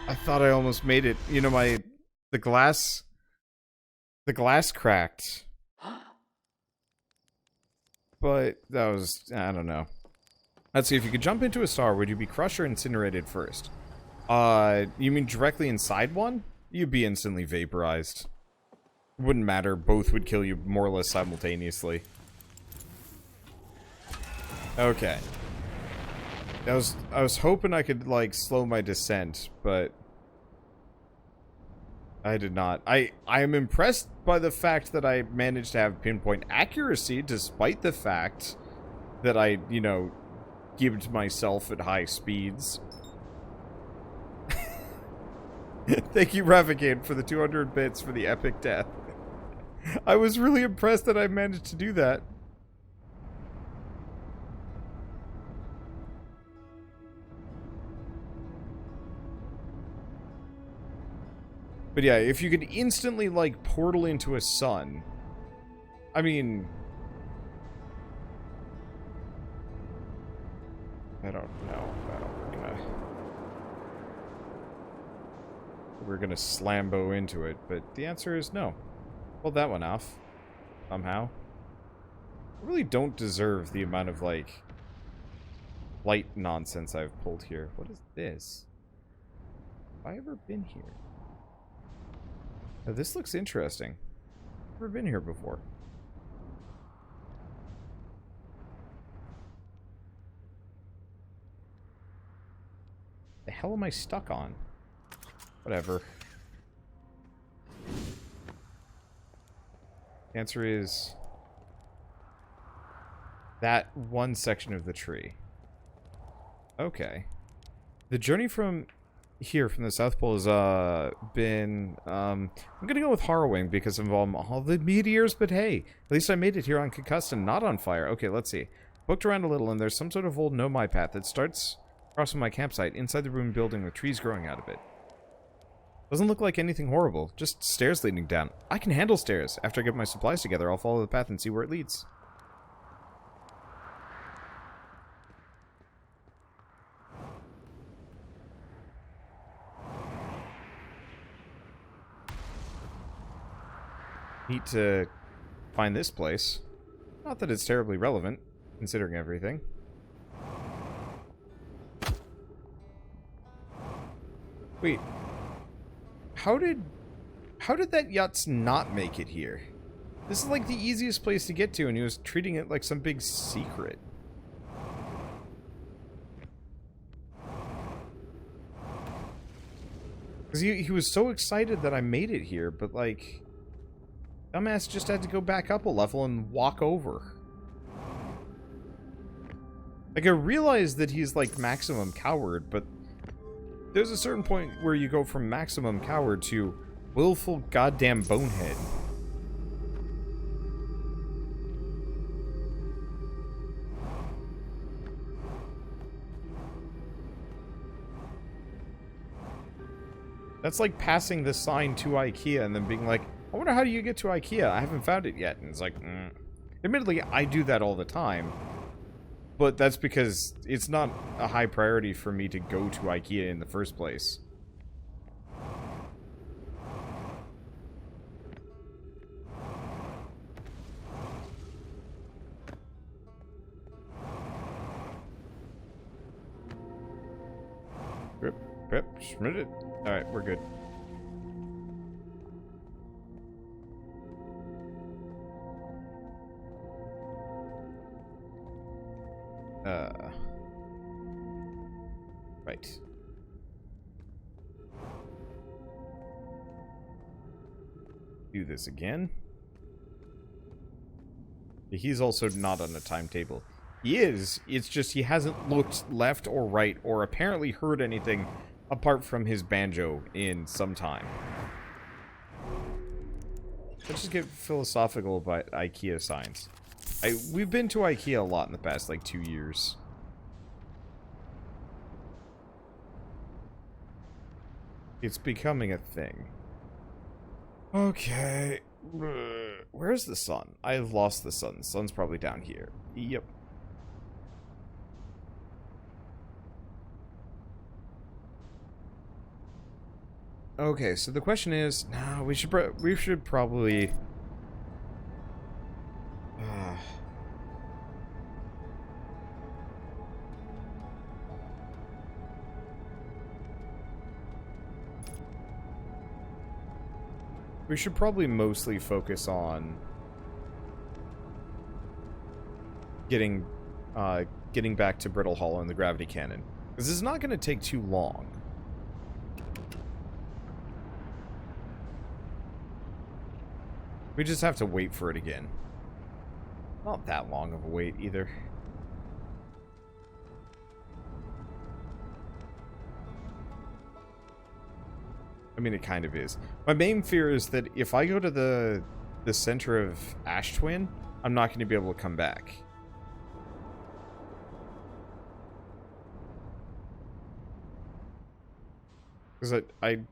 I thought I almost made it. You know, the glass the glass cracked. But that was, I don't know. Let's see, if you could jump into a star, would you be crushed or incinerated first? You mean directly inside one? You'd be instantly vaporized. Wouldn't matter, both would kill you more or less simultaneously. Okay. I was hoping I could, like, slow my descent, but I did not. I am impressed by the fact that I managed to have pinpoint accuracy, despite the fact that I, you know, gibbed myself at high speeds. Thank you, Ravigate, for the 200 bits for the epic death. I was really impressed that I managed to do that. But yeah, if you could instantly, like, portal into a sun... I mean... I don't know. We're gonna slambo into it, but the answer is no. Pulled that one off. Somehow. I really don't deserve the amount of, like, light nonsense I've pulled here. What is this? Have I ever been here? Oh, this looks interesting. Never been here before. The hell am I stuck on? Whatever. The answer is that one section of the tree. Okay. The journey from here, from the South Pole, has been, I'm gonna go with harrowing because of all the meteors, but hey, at least I made it here unconcussed and not on fire. Okay, let's see. Booked around a little, and there's some sort of old nomai path that starts across from my campsite, inside the ruined building with trees growing out of it. Doesn't look like anything horrible, just stairs leading down. I can handle stairs. After I get my supplies together, I'll follow the path and see where it leads. Need to find this place. Not that it's terribly relevant, considering everything. Wait. How did that Yutz not make it here? This is like the easiest place to get to, and he was treating it like some big secret. Because he was so excited that I made it here, but like... Dumbass just had to go back up a level and walk over. Like, I realize that he's like maximum coward, but... There's a certain point where you go from maximum coward to willful goddamn bonehead. That's like passing the sign to IKEA and then being like, I wonder how do you get to IKEA? I haven't found it yet. And it's like, Admittedly, I do that all the time. But that's because it's not a high priority for me to go to IKEA in the first place. Rip, schmidt it. Alright, we're good. Right. Do this again. He's also not on a timetable. He is, it's just he hasn't looked left or right or apparently heard anything apart from his banjo in some time. Let's just get philosophical about IKEA signs. We've been to IKEA a lot in the past, like, 2 years. It's becoming a thing. Okay. Where's the sun? I've lost the sun. The sun's probably down here. Yep. Okay, so the question is, nah, we should probably uh, we should probably mostly focus on getting getting back to Brittle Hollow and the gravity cannon, because this is not going to take too long. We just have to wait for it again. Not that long of a wait either. I mean, it kind of is. My main fear is that if I go to the center of Ash Twin, I'm not going to be able to come back. Because I'm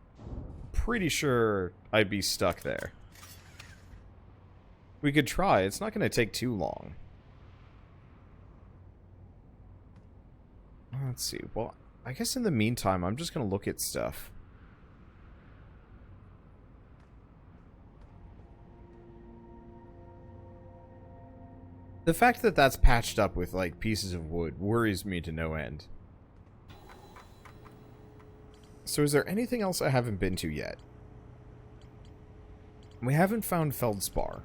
pretty sure I'd be stuck there. We could try. It's not going to take too long. Let's see. Well, I guess in the meantime, I'm just going to look at stuff. The fact that that's patched up with, like, pieces of wood worries me to no end. So is there anything else I haven't been to yet? We haven't found Feldspar.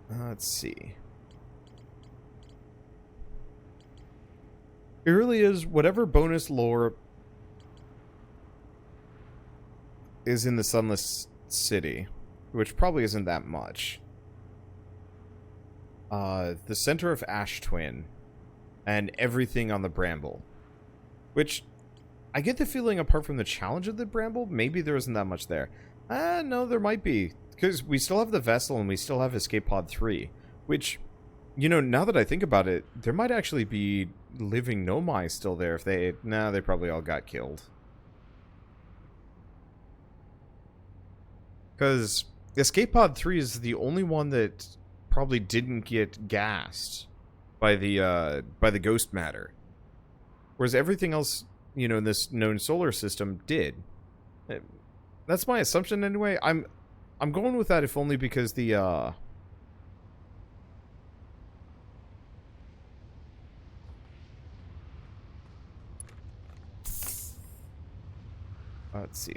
Let's see. It really is whatever bonus lore is in the Sunless City, which probably isn't that much. The center of Ash Twin, and everything on the Bramble. Which, I get the feeling apart from the challenge of the Bramble, maybe there isn't that much there. No, there might be. Because we still have the Vessel and we still have Escape Pod 3. Which, you know, now that I think about it, there might actually be living Nomai still there if they... Nah, they probably all got killed. Because Escape Pod 3 is the only one that probably didn't get gassed by the ghost matter. Whereas everything else, you know, in this known solar system did. That's my assumption anyway. I'm going with that if only because the let's see.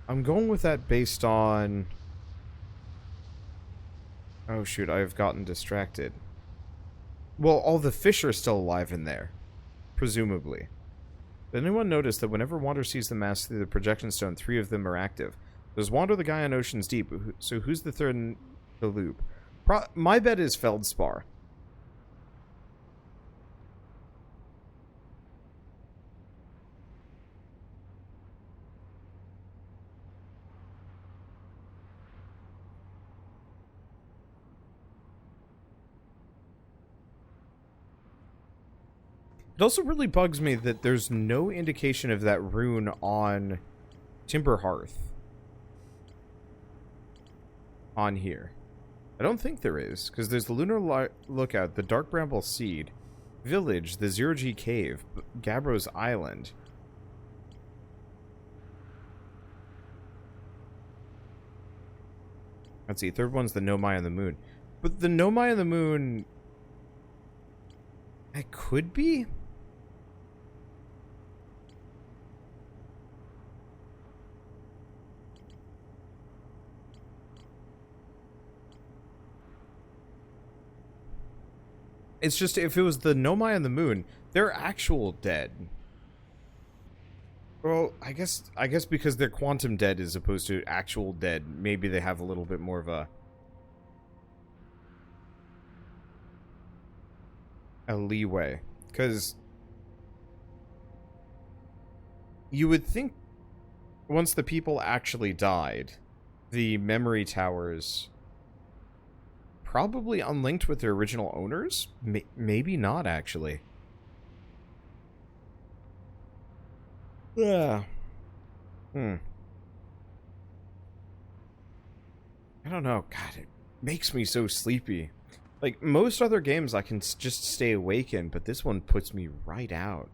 I'm going with that based on... Oh shoot, I've gotten distracted. Well, all the fish are still alive in there. Presumably. Did anyone notice that whenever Wander sees the mask through the projection stone, 3 of them are active? There's Wander, the guy on Ocean's Deep, so who's the third in the loop? My bet is Feldspar. It also really bugs me that there's no indication of that rune on Timber Hearth. On here. I don't think there is, because there's the Lunar Lookout, the Dark Bramble Seed, Village, the Zero-G Cave, Gabbro's Island. Let's see, third one's the Nomai on the Moon. But the Nomai on the Moon... It could be? It's just, if it was the Nomai on the Moon, they're actual dead. Well, I guess because they're quantum dead as opposed to actual dead, maybe they have a little bit more of a leeway. Because you would think once the people actually died, the memory towers... probably unlinked with their original owners? Maybe not, actually. Yeah. I don't know. God, it makes me so sleepy. Like, most other games I can just stay awake in, but this one puts me right out.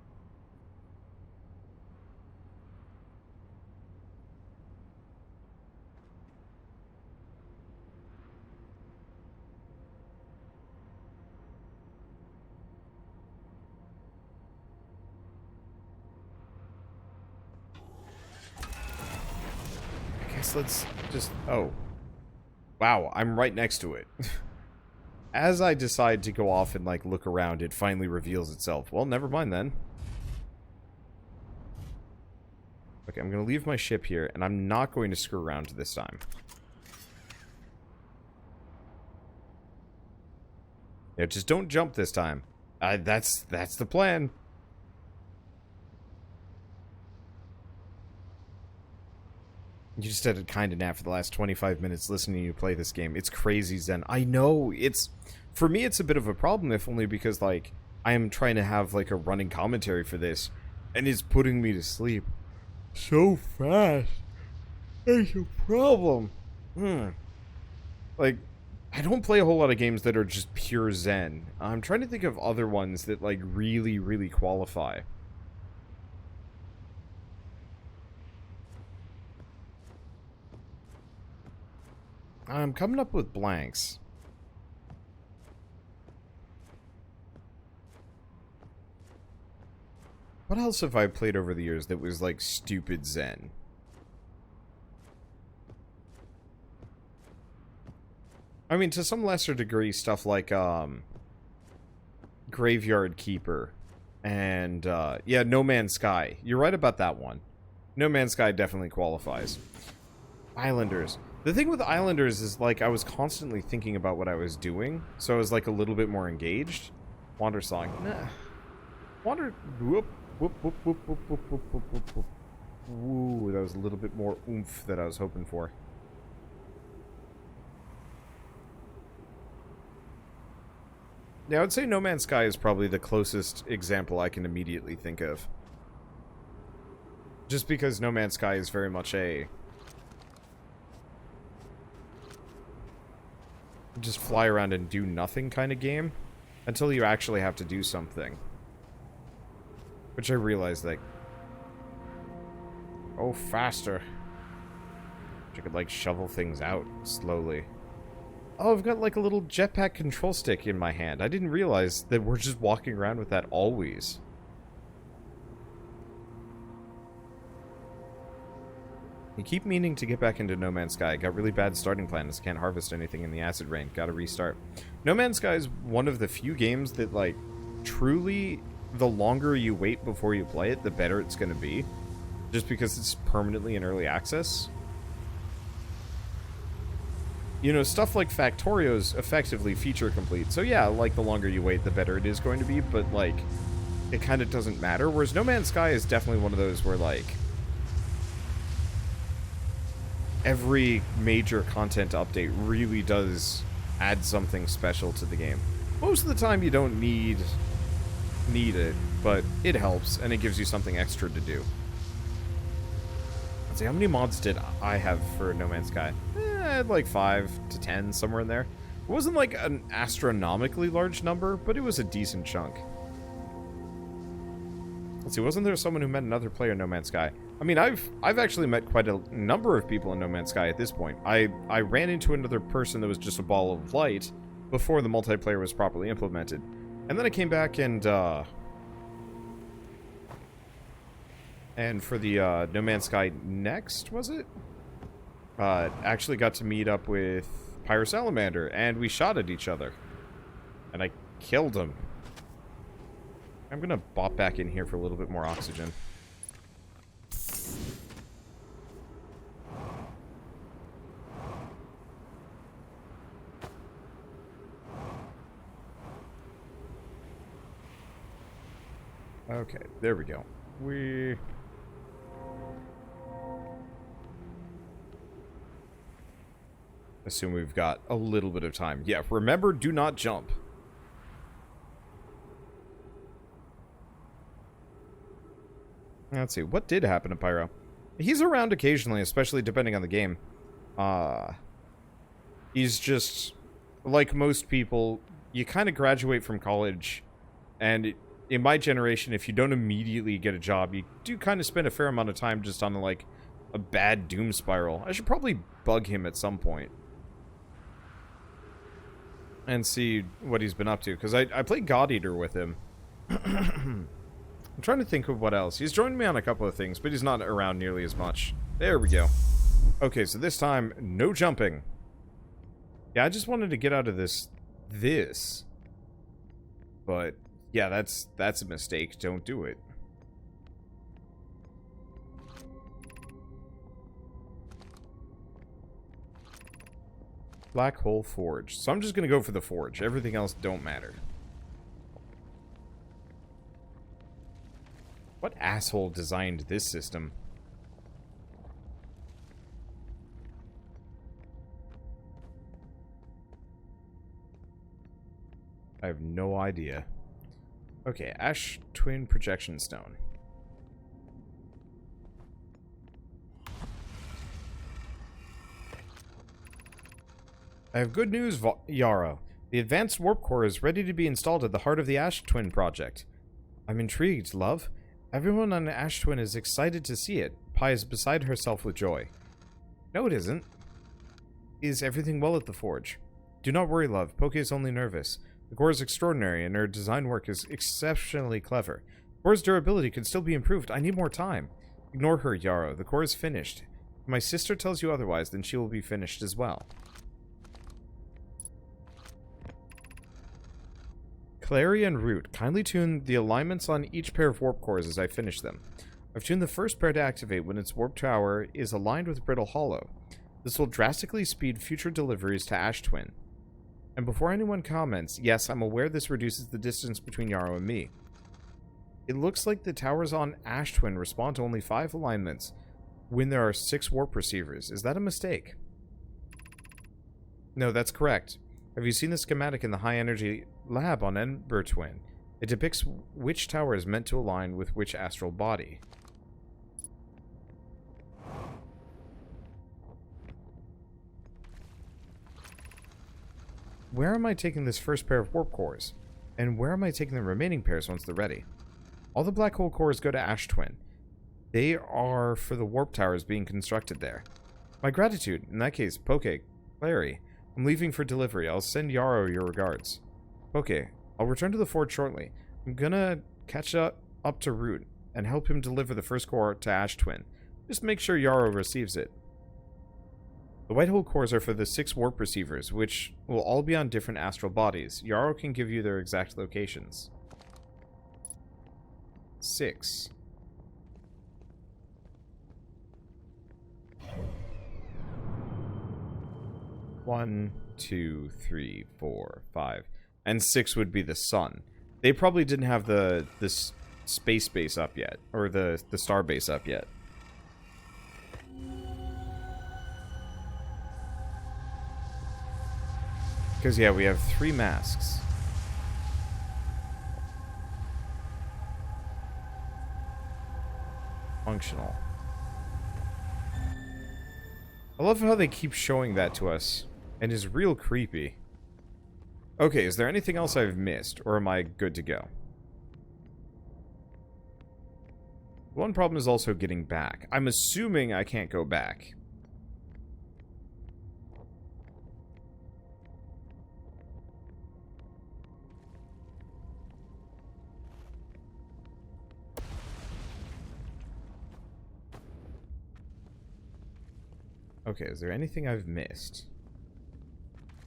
let's just... Oh. Wow, I'm right next to it. As I decide to go off and, like, look around, it finally reveals itself. Well, never mind then. Okay, I'm going to leave my ship here, and I'm not going to screw around this time. Yeah, just don't jump this time. That's the plan. You just had a kind of nap for the last 25 minutes listening to you play this game. It's crazy, Zen. I know, it's... For me, it's a bit of a problem, if only because, like, I am trying to have, like, a running commentary for this, and it's putting me to sleep so fast. That's a problem. Like, I don't play a whole lot of games that are just pure Zen. I'm trying to think of other ones that, like, really, really qualify. I'm coming up with blanks. What else have I played over the years that was, like, stupid Zen? I mean, to some lesser degree, stuff like, Graveyard Keeper. And, yeah, No Man's Sky. You're right about that one. No Man's Sky definitely qualifies. Islanders. The thing with Islanders is, like, I was constantly thinking about what I was doing, so I was, like, a little bit more engaged. Wander Song. Nah. Wander... Whoop. Whoop, whoop, whoop, whoop, whoop, whoop, whoop, whoop, whoop. Ooh, that was a little bit more oomph that I was hoping for. Yeah, I would say No Man's Sky is probably the closest example I can immediately think of. Just because No Man's Sky is very much a... just fly around and do nothing kind of game. Until you actually have to do something. Which I realized, like... Oh, faster. You could, like, shovel things out slowly. Oh, I've got, like, a little jetpack control stick in my hand. I didn't realize that we're just walking around with that always. You keep meaning to get back into No Man's Sky. Got really bad starting plans. Can't harvest anything in the acid rain. Gotta restart. No Man's Sky is one of the few games that, like, truly... the longer you wait before you play it, the better it's going to be. Just because it's permanently in early access. You know, stuff like Factorio's effectively feature complete. So yeah, like, the longer you wait, the better it is going to be. But, like, it kind of doesn't matter. Whereas No Man's Sky is definitely one of those where, like... every major content update really does add something special to the game. Most of the time you don't need it, but it helps, and it gives you something extra to do. Let's see, how many mods did I have for No Man's Sky? I had like 5 to 10, somewhere in there. It wasn't like an astronomically large number, but it was a decent chunk. Let's see, wasn't there someone who met another player in No Man's Sky? I mean, I've actually met quite a number of people in No Man's Sky at this point. I ran into another person that was just a ball of light before the multiplayer was properly implemented. And then I came back and for the No Man's Sky Next, was it? Actually got to meet up with Pyrosalamander, and we shot at each other. And I killed him. I'm gonna bop back in here for a little bit more oxygen. Okay, there we go. We... assume we've got a little bit of time. Yeah, remember, do not jump. Let's see, what did happen to Pyro? He's around occasionally, especially depending on the game. He's just, like most people, you kind of graduate from college, and in my generation, if you don't immediately get a job, you do kind of spend a fair amount of time just on, like, a bad doom spiral. I should probably bug him at some point. And see what he's been up to, because I played God Eater with him. I'm trying to think of what else. He's joined me on a couple of things, but he's not around nearly as much. There we go. Okay, so this time, no jumping. Yeah, I just wanted to get out of this. But, yeah, that's a mistake. Don't do it. Black hole forge. So I'm just gonna go for the forge. Everything else don't matter. What asshole designed this system? I have no idea. Okay, Ash Twin Projection Stone. I have good news, Yarrow. The advanced warp core is ready to be installed at the heart of the Ash Twin project. I'm intrigued, love. Everyone on Ash Twin is excited to see it. Pi is beside herself with joy. No, it isn't. Is everything well at the forge? Do not worry, love. Poke is only nervous. The core is extraordinary, and her design work is exceptionally clever. The core's durability can still be improved. I need more time. Ignore her, Yarrow. The core is finished. If my sister tells you otherwise, then she will be finished as well. Clary and Root, kindly tune the alignments on each pair of warp cores as I finish them. I've tuned the first pair to activate when its warp tower is aligned with Brittle Hollow. This will drastically speed future deliveries to Ash Twin. And before anyone comments, yes, I'm aware this reduces the distance between Yarrow and me. It looks like the towers on Ash Twin respond to only 5 alignments when there are 6 warp receivers. Is that a mistake? No, that's correct. Have you seen the schematic in the high-energy lab on Ember Twin? It depicts which tower is meant to align with which astral body. Where am I taking this first pair of warp cores? And where am I taking the remaining pairs once they're ready? All the black hole cores go to Ash Twin. They are for the warp towers being constructed there. My gratitude. In that case, Poke, Clary, I'm leaving for delivery. I'll send Yarrow your regards. Okay, I'll return to the fort shortly. I'm gonna catch up to Root and help him deliver the first core to Ash Twin. Just make sure Yarrow receives it. The white hole cores are for the 6 warp receivers, which will all be on different astral bodies. Yarrow can give you their exact locations. 6. One, 2, 3, 4, 5. And 6 would be the sun. They probably didn't have this space base up yet. Or the star base up yet. Because, yeah, we have 3 masks. Functional. I love how they keep showing that to us. And is real creepy. Okay, is there anything else I've missed? Or am I good to go? One problem is also getting back. I'm assuming I can't go back. Okay, is there anything I've missed?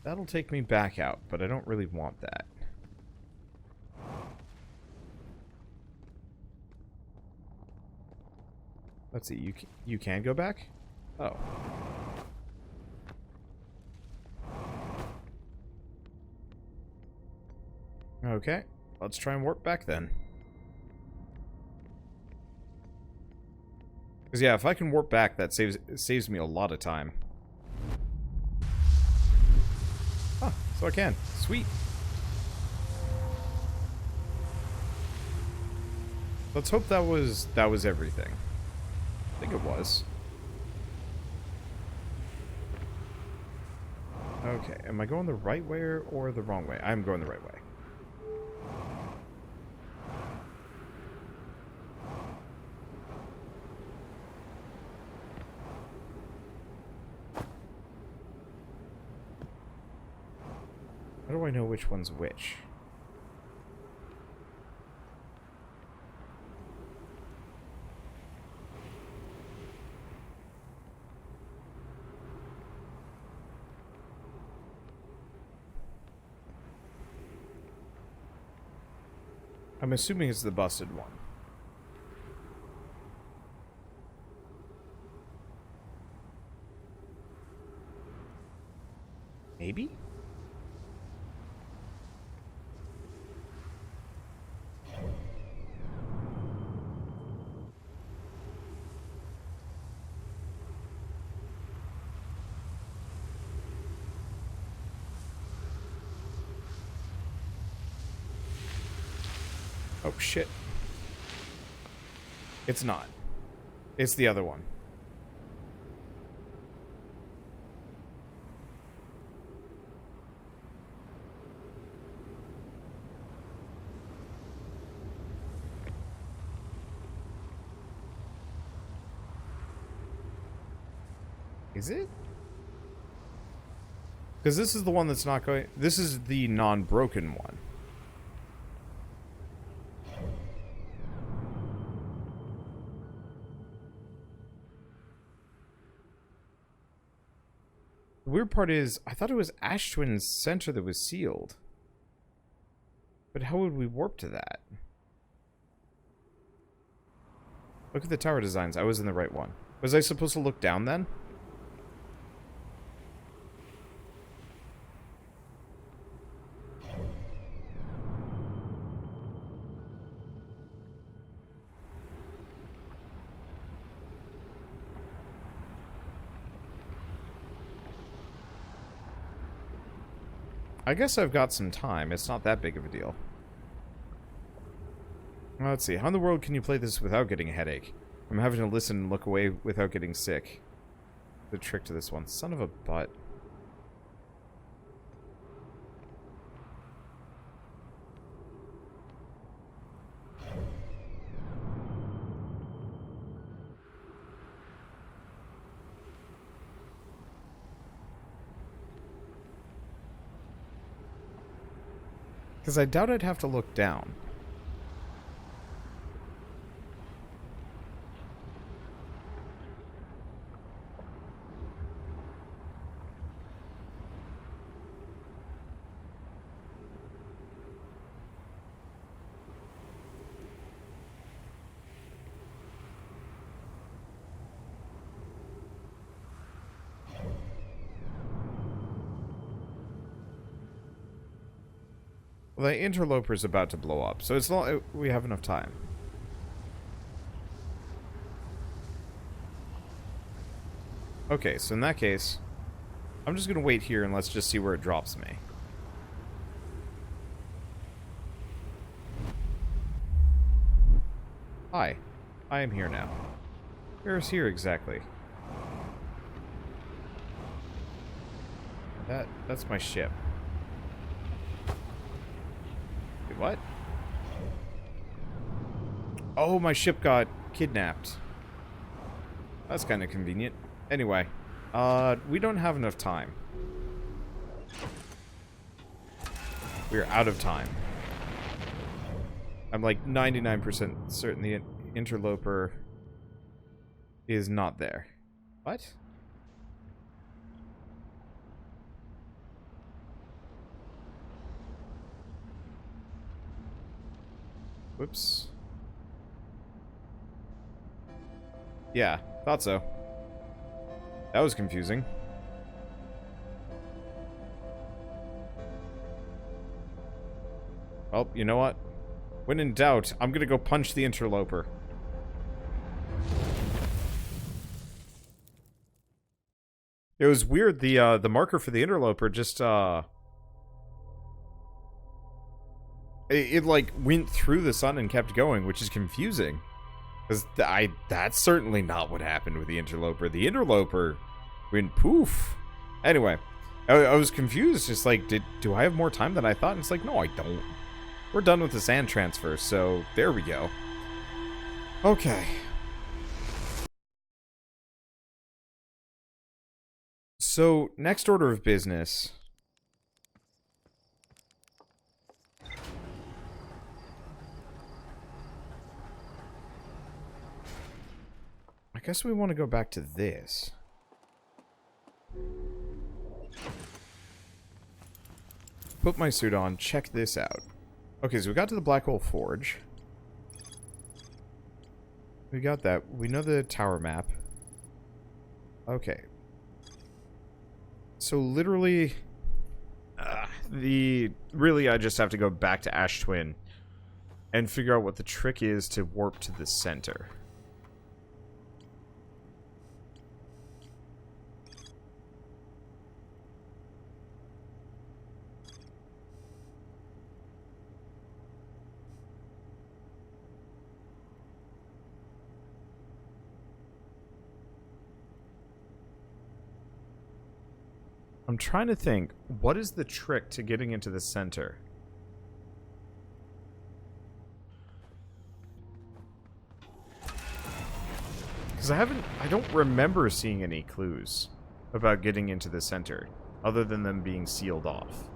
That'll take me back out, but I don't really want that. Let's see, you can go back? Oh. Okay, let's try and warp back then. Because yeah, if I can warp back, that saves me a lot of time. Oh, so I can. Sweet. Let's hope that was everything. I think it was. Okay, am I going the right way or the wrong way? I'm going the right way. How do I know which one's which? I'm assuming it's the busted one. Maybe? Oh, shit. It's not. It's the other one. Is it? Because this is the one that's not going... This is the non-broken one. The weird part is, I thought it was Ashtwin's center that was sealed. But how would we warp to that? Look at the tower designs. I was in the right one. Was I supposed to look down then? I guess I've got some time. It's not that big of a deal. Well, let's see. How in the world can you play this without getting a headache? I'm having to listen and look away without getting sick. The trick to this one. Son of a butt. Because I doubt I'd have to look down. Well, the interloper's about to blow up, so it's not... We have enough time. Okay, so in that case, I'm just gonna wait here and let's just see where it drops me. Hi. I am here now. Where is here exactly? That's my ship. What? Oh, my ship got kidnapped. That's kind of convenient. Anyway, we don't have enough time. We're out of time. I'm like 99% certain the interloper is not there. What? Whoops. Yeah, thought so. That was confusing. Well, you know what? When in doubt, I'm gonna go punch the interloper. It was weird, the marker for the interloper just, It like, went through the sun and kept going, which is confusing. Because that's certainly not what happened with the interloper. The interloper went poof. Anyway, I was confused, just like, do I have more time than I thought? And it's like, no, I don't. We're done with the sand transfer, so there we go. Okay. So, next order of business. I guess we want to go back to this. Put my suit on, check this out. Okay, so we got to the Black Hole Forge. We got that. We know the tower map. Okay. So literally, really I just have to go back to Ash Twin and figure out what the trick is to warp to the center. I'm trying to think, what is the trick to getting into the center? Because I don't remember seeing any clues about getting into the center, other than them being sealed off.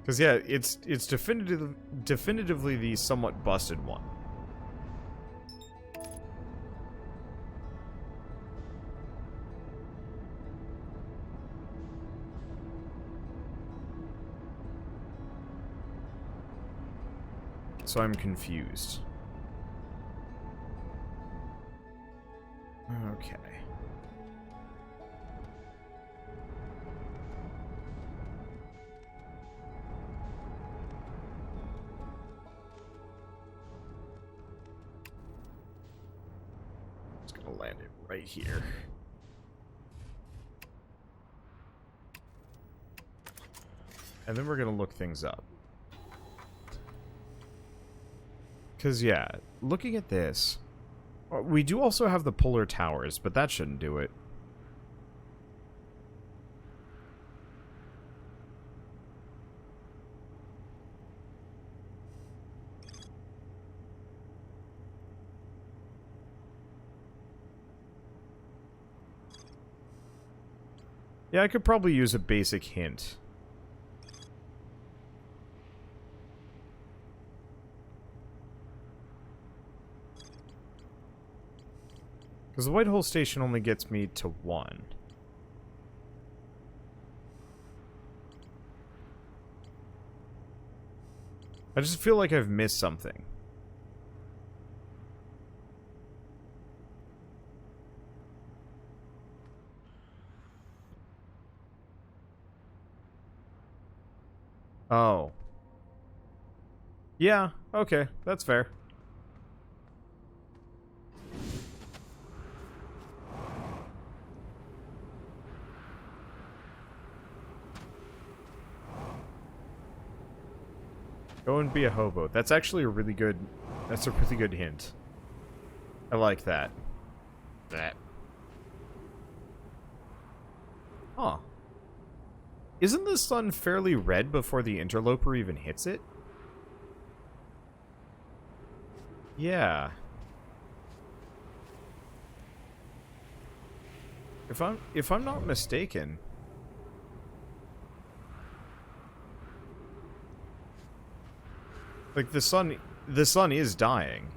Because, yeah, it's definitively the somewhat busted one. So I'm confused. Okay. Just gonna land it right here. And then we're gonna look things up. Because, yeah, looking at this, we do also have the polar towers, but that shouldn't do it. Yeah, I could probably use a basic hint. Because the White Hole Station only gets me to 1. I just feel like I've missed something. Oh. Yeah, okay, that's fair. Go and be a hobo. That's actually a really good... That's a really good hint. I like that. Huh. Isn't the sun fairly red before the interloper even hits it? Yeah. If I'm not mistaken... Like, the sun is dying.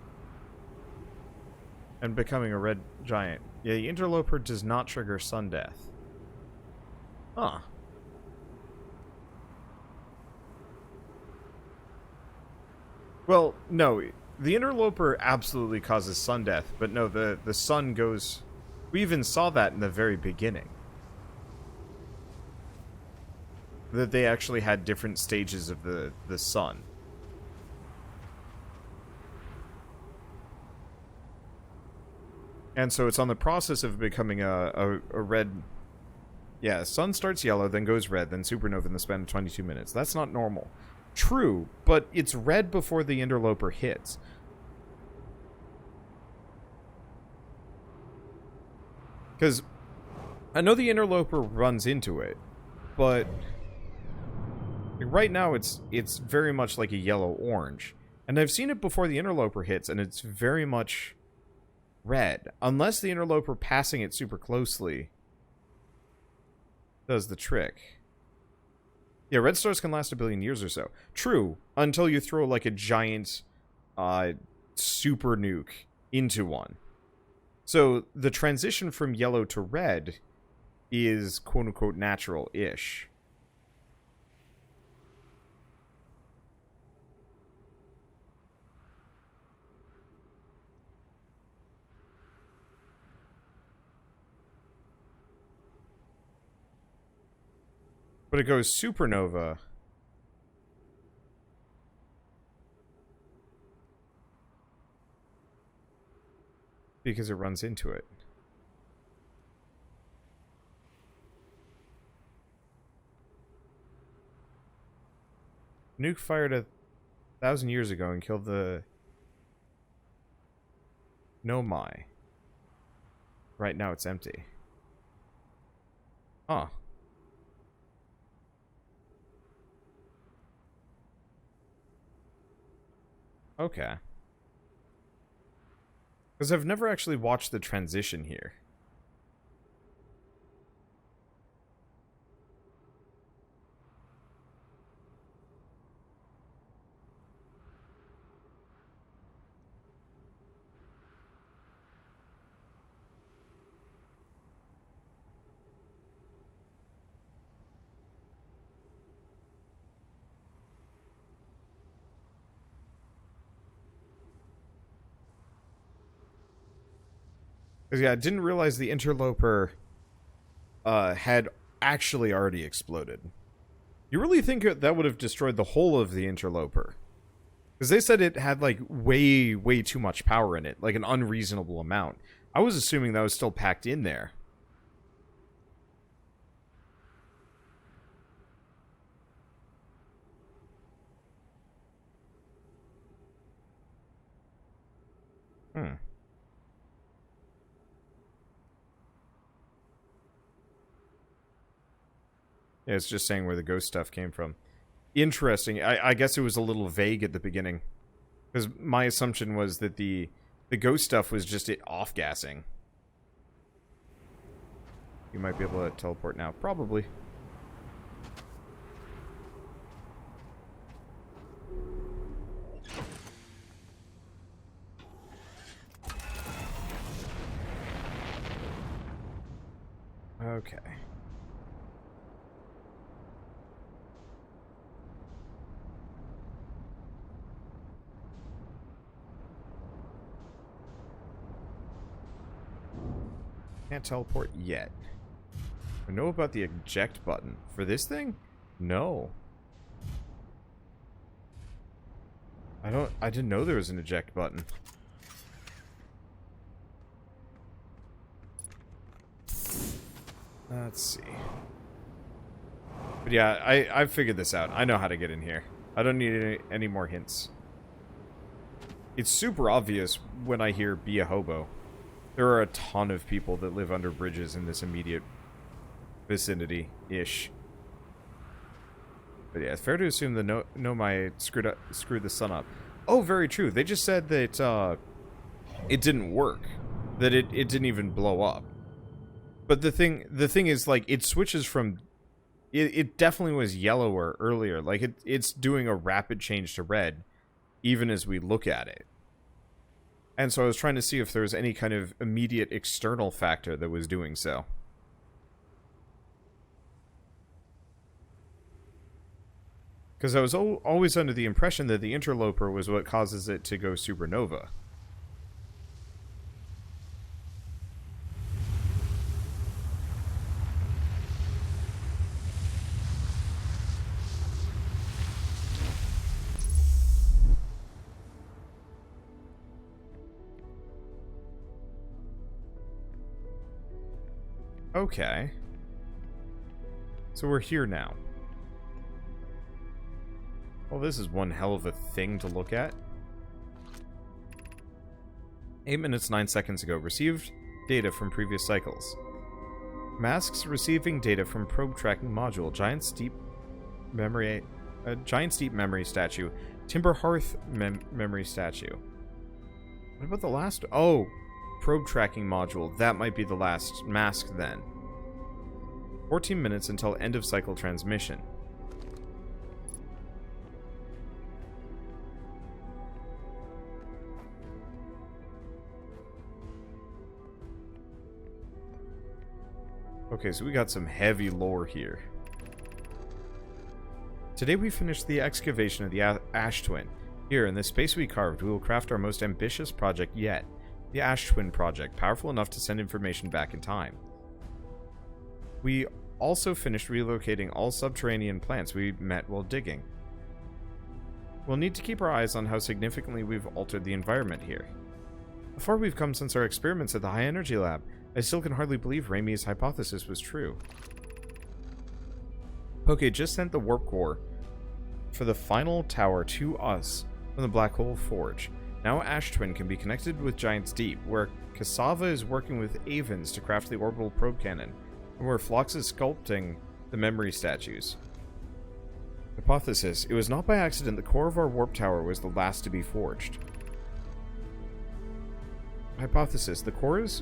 And becoming a red giant. Yeah, the interloper does not trigger sun death. Huh. Well, no. The interloper absolutely causes sun death, but no, the sun goes... We even saw that in the very beginning. That they actually had different stages of the sun. And so it's on the process of becoming a red... Yeah, sun starts yellow, then goes red, then supernova in the span of 22 minutes. That's not normal. True, but it's red before the interloper hits. Because I know the interloper runs into it, but right now it's very much like a yellow-orange. And I've seen it before the interloper hits, and it's very much... red, unless the interloper passing it super closely does the trick. Yeah, red stars can last 1 billion years or so. True, until you throw like a giant super nuke into one. So the transition from yellow to red is quote-unquote natural-ish. But it goes supernova. Because it runs into it. Nuke fired 1,000 years ago and killed the Nomai. Right now it's empty. Huh. Okay. Because I've never actually watched the transition here. Because, yeah, I didn't realize the interloper had actually already exploded. You really think that would have destroyed the whole of the interloper? Because they said it had, like, way, way too much power in it. Like, an unreasonable amount. I was assuming that was still packed in there. Hmm. Yeah, it's just saying where the ghost stuff came from. Interesting. I guess it was a little vague at the beginning. Because my assumption was that the ghost stuff was just it off-gassing. You might be able to teleport now. Probably. Okay. Can't teleport yet. I know about the eject button. For this thing? No. I didn't know there was an eject button. Let's see. But yeah, I figured this out. I know how to get in here. I don't need any more hints. It's super obvious when I hear be a hobo. There are a ton of people that live under bridges in this immediate vicinity-ish. But yeah, it's fair to assume the Nomai screwed the sun up. Oh, very true. They just said that it didn't work. That it didn't even blow up. But the thing is, like, it switches from... It definitely was yellower earlier. Like, it's doing a rapid change to red, even as we look at it. And so I was trying to see if there was any kind of immediate external factor that was doing so. Because I was always under the impression that the interloper was what causes it to go supernova. Okay. So we're here now. Well, this is one hell of a thing to look at. 8 minutes 9 seconds ago. Received data from previous cycles. Masks receiving data from probe tracking module. Giant steep memory statue. Timber hearth memory statue. What about the last? Oh, probe tracking module. That might be the last mask then. 14 minutes until end of cycle transmission. Okay, so we got some heavy lore here. Today we finished the excavation of the Ash Twin. Here, in this space we carved, we will craft our most ambitious project yet. The Ash Twin project, powerful enough to send information back in time. We also finished relocating all subterranean plants we met while digging. We'll need to keep our eyes on how significantly we've altered the environment here. How far we've come since our experiments at the High Energy Lab, I still can hardly believe Raimi's hypothesis was true. Poke just sent the warp core for the final tower to us from the Black Hole Forge. Now Ash Twin can be connected with Giant's Deep, where Cassava is working with Avens to craft the orbital probe cannon, and where Phlox is sculpting the memory statues. Hypothesis: it was not by accident the core of our warp tower was the last to be forged. Hypothesis: the cores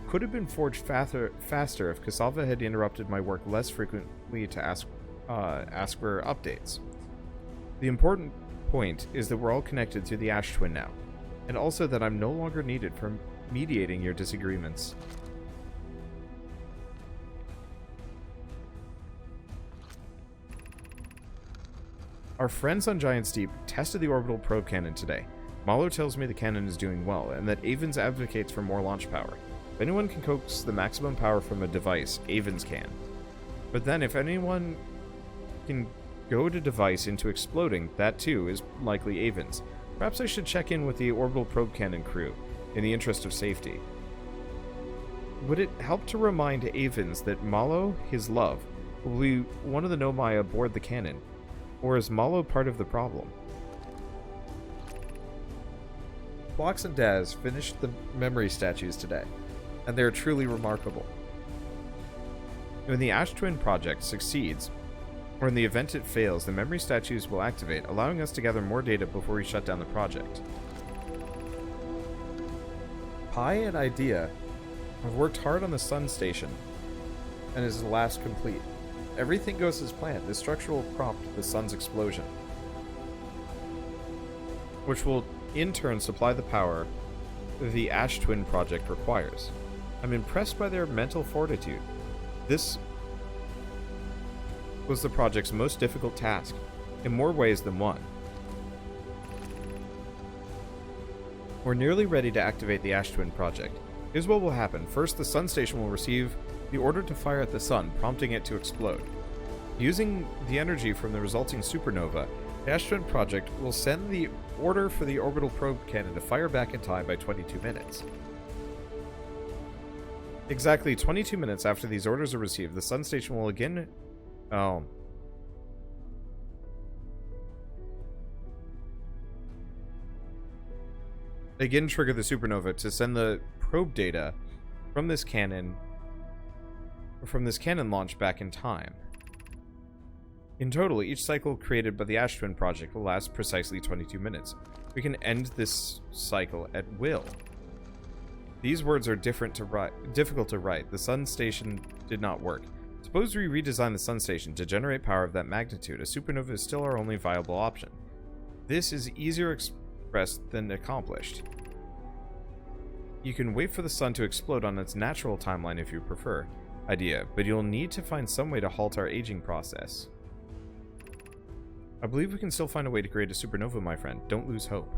could have been forged faster if Cassava had interrupted my work less frequently to ask for updates. The important point is that we're all connected to the Ash Twin now, and also that I'm no longer needed for mediating your disagreements. Our friends on Giant's Deep tested the orbital probe cannon today. Malo tells me the cannon is doing well, and that Avens advocates for more launch power. If anyone can coax the maximum power from a device, Avens can. But then if anyone can goad a device into exploding, that too is likely Avens. Perhaps I should check in with the orbital probe cannon crew, in the interest of safety. Would it help to remind Avens that Malo, his love, will be one of the Nomai aboard the cannon? Or is Malo part of the problem? Phlox and Daz finished the memory statues today, and they are truly remarkable. When the Ash Twin project succeeds, or in the event it fails, the memory statues will activate, allowing us to gather more data before we shut down the project. Pi and Idea have worked hard on the Sun Station, and is the last complete. Everything goes as planned. This structure will prompt the Sun's explosion, which will in turn supply the power the Ash Twin project requires. I'm impressed by their mental fortitude. This was the project's most difficult task, in more ways than one. We're nearly ready to activate the Ash Twin project. Here's what will happen. First, the Sun Station will receive the order to fire at the Sun, prompting it to explode. Using the energy from the resulting supernova, the Ash Twin project will send the order for the orbital probe cannon to fire back in time by 22 minutes. Exactly 22 minutes after these orders are received, the Sun Station will again... again trigger the supernova to send the probe data from this cannon launch back in time. In total, each cycle created by the Ash Twin project will last precisely 22 minutes. We can end this cycle at will. These words are difficult to write. The Sun Station did not work. Suppose we redesign the Sun Station to generate power of that magnitude. A supernova is still our only viable option. This is easier expressed than accomplished. You can wait for the Sun to explode on its natural timeline if you prefer. Idea, but you'll need to find some way to halt our aging process. I believe we can still find a way to create a supernova, my friend. Don't lose hope.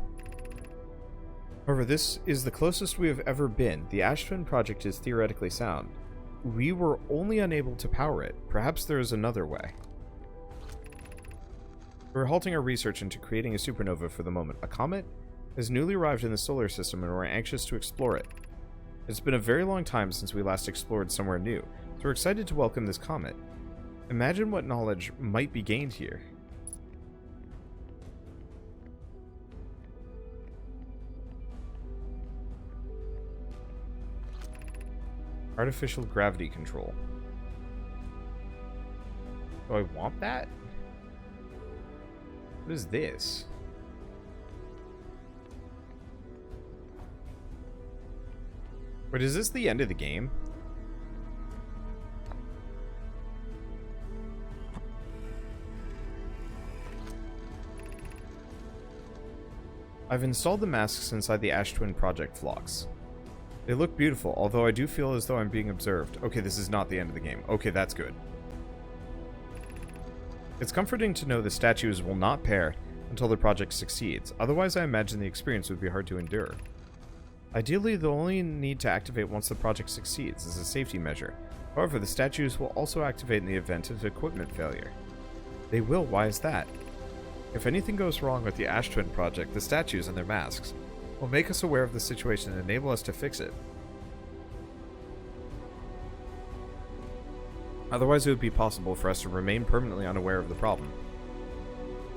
However, this is the closest we have ever been. The Ash Twin project is theoretically sound. We were only unable to power it. Perhaps there is another way. We're halting our research into creating a supernova for the moment. A comet has newly arrived in the solar system and we're anxious to explore it. It's been a very long time since we last explored somewhere new, so we're excited to welcome this comet. Imagine what knowledge might be gained here. Artificial gravity control. Do I want that? What is this? Wait, is this the end of the game? I've installed the masks inside the Ash Twin project Phlox. They look beautiful, although I do feel as though I'm being observed. Okay, this is not the end of the game. Okay, that's good. It's comforting to know the statues will not pair until the project succeeds. Otherwise, I imagine the experience would be hard to endure. Ideally, they'll only need to activate once the project succeeds as a safety measure. However, the statues will also activate in the event of equipment failure. They will? Why is that? If anything goes wrong with the Ash Twin project, the statues and their masks will make us aware of the situation and enable us to fix it. Otherwise, it would be possible for us to remain permanently unaware of the problem.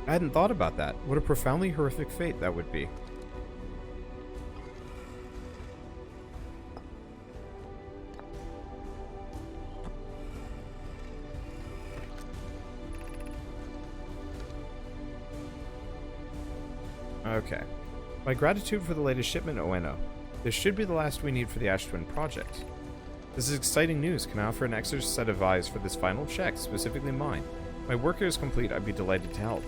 I hadn't thought about that. What a profoundly horrific fate that would be. Okay. My gratitude for the latest shipment, Oeno. This should be the last we need for the Ash Twin project. This is exciting news. Can I offer an extra set of eyes for this final check, specifically mine? My work here is complete. I'd be delighted to help.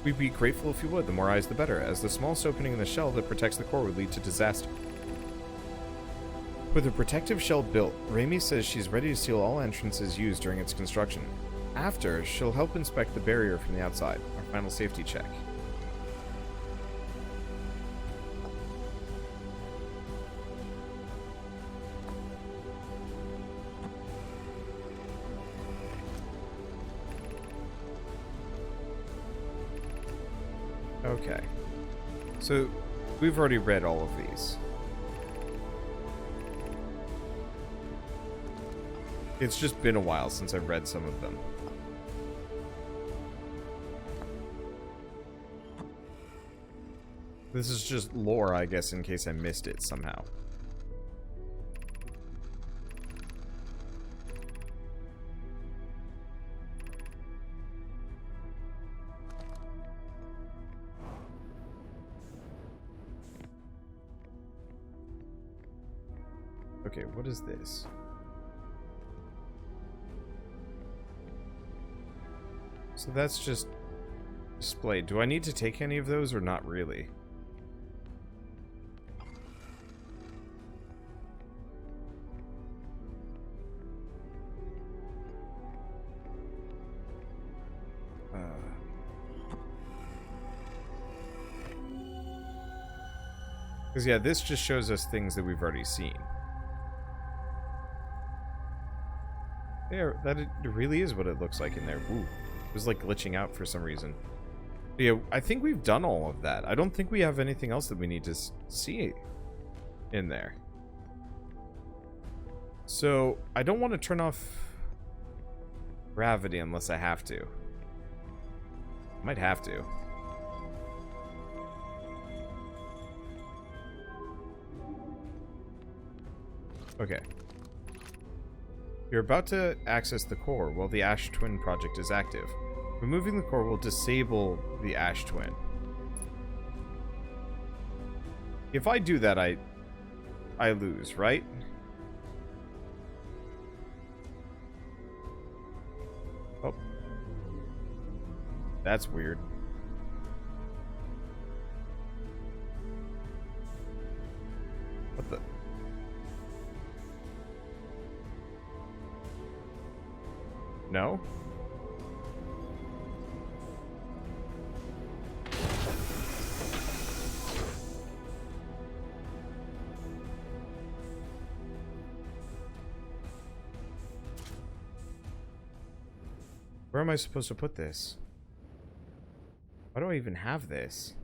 We'd be grateful if you would. The more eyes, the better, as the smallest opening in the shell that protects the core would lead to disaster. With a protective shell built, Raimi says she's ready to seal all entrances used during its construction. After, she'll help inspect the barrier from the outside, our final safety check. Okay, so we've already read all of these. It's just been a while since I've read some of them. This is just lore, I guess, in case I missed it somehow. Okay, what is this? So that's just displayed. Do I need to take any of those or not really? Because yeah, this just shows us things that we've already seen. Yeah, that it really is what it looks like in there. Ooh, it was like glitching out for some reason. But yeah, I think we've done all of that. I don't think we have anything else that we need to see in there. So, I don't want to turn off gravity unless I have to. Might have to. Okay. You're about to access the core while the Ash Twin project is active. Removing the core will disable the Ash Twin. If I do that, I lose, right? Oh. That's weird. What the... No? Where am I supposed to put this? Why do I even have this?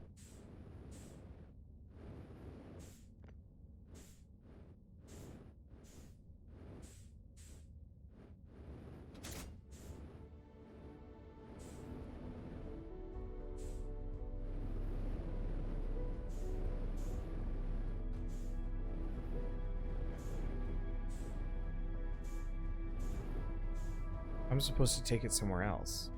I'm supposed to take it somewhere else.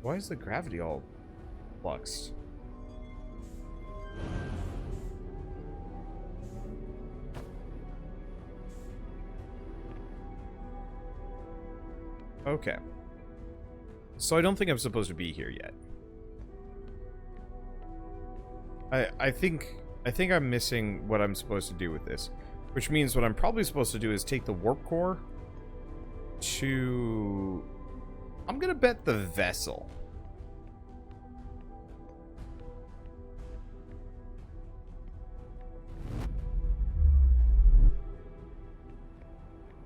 Why is the gravity all fluxed? Okay. So I don't think I'm supposed to be here yet. I think I'm missing what I'm supposed to do with this. Which means what I'm probably supposed to do is take the warp core to... I'm gonna bet the vessel.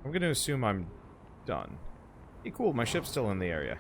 I'm gonna assume I'm done. Hey, cool, my ship's still in the area.